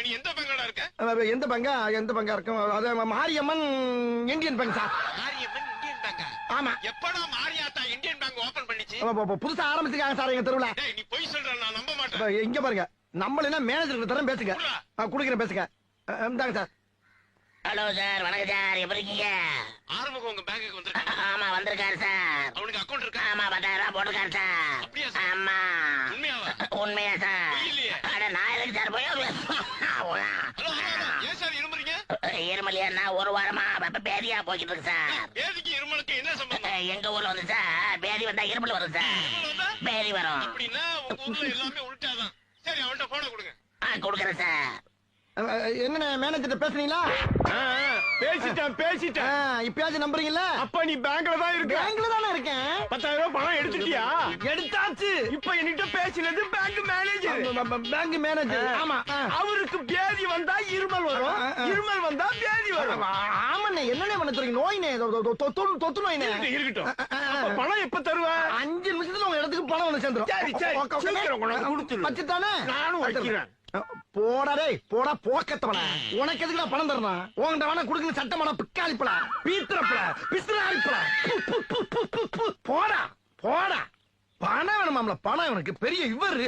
நீ எந்த பங்கடா இருக்க? எந்த பங்கா இருக்கும்? அது Mariamman Indian bank sir. Mariamman Indian பேங்கா? ஆமா. எப்படா மாரியாத்தா இந்தியன் பேங்க் ஓபன் பண்ணிச்சு? புதுசா ஆரம்பிச்சிருக்காங்க சார் எங்க தெருவுல. டேய் நீ பொய் சொல்ற, நான் நம்ப மாட்டேன். இங்க பாருங்க, நம்மள மேனேஜர் தரம் பேசுங்க. குடுக்குறேன் பேசுங்க. இந்தாங்க சார். ஹலோ சார், வணக்கம் சார், எப்படி இருக்கீங்க? ஆறுமுகம் உங்க பேங்குக்கு வந்திருக்கான். ஆமா வந்திருக்காரு சார். அவனுக்கு அக்கவுண்ட் இருக்கா? ஆமா 10,000 போட்டிருக்காரு சார். அப்படியா சார்? ஆமா. உண்மையாவா? உண்மையா சார்? இல்லையே. அட நான் எதுக்கு சார் போய் ஹலோ, ஏன் சார் இருமுறீங்க? இருமலியா ஒரு வாரமா பேதியா போய்கிட்டு இருக்கு சார். பேதிக்கு இருமலுக்கு என்ன சம்பந்தம்? எங்க ஊர்ல வந்து சார் பேதி வந்தா இருமல் வரும் சார். இருமல் வந்தா? பேதி வரும். அப்படின்னா உங்க ஊர்ல எல்லாமே உள்டாதான். சரி, அவன்கிட்ட போன கொடுங்க. கொடுக்குறேன் சார். என்ன மேனேஜர் பேசுறீங்களா? பேசிட்டேன். இப்பயாச்சும் நம்புறீங்கல்ல? அப்ப நீ பேங்க்ல தான் இருக்க. பேங்க்ல தானே இருக்கேன். 10,000 ரூபாய் பணம் எடுத்துட்டியா? எடுத்தாச்சு. இப்ப என்கிட்ட பேசினது பேங்க் மேனேஜர். Bank manager. ஆமா. அவருக்கு பேதி வந்தா இருமல் வரும், இருமல் வந்தா பேதி வரும். ஆமாண்ணே, என்னண்ணே பண்ண சொல்றீங்க? நோய்னே, தொத்து நோய்னே. இருக்கட்டும். அப்ப பணம் எப்ப தருவ? 5 நிமிஷத்துல உங்க இடத்துக்கு பணம் வந்து சேர்ந்துரும். சரி சீக்கிரம் கொண்டு வந்து கொடுத்துரு. வச்சுட்டானே. நானும் வைக்கிறேன். போடா டேய், போடா போக்கத்தவன. உனக்கு எதுக்குடா பணம் தரணும்? உன்கிட்ட வேணா குடுக்கணும் சட்டமான பிக்காளிப்படா, பீத்திரப்படா, பிசுறாளிப்படா. போடா போடா. பணம் வேணுமாம்ல, பணம். இவனுக்கு பெரிய இவரு.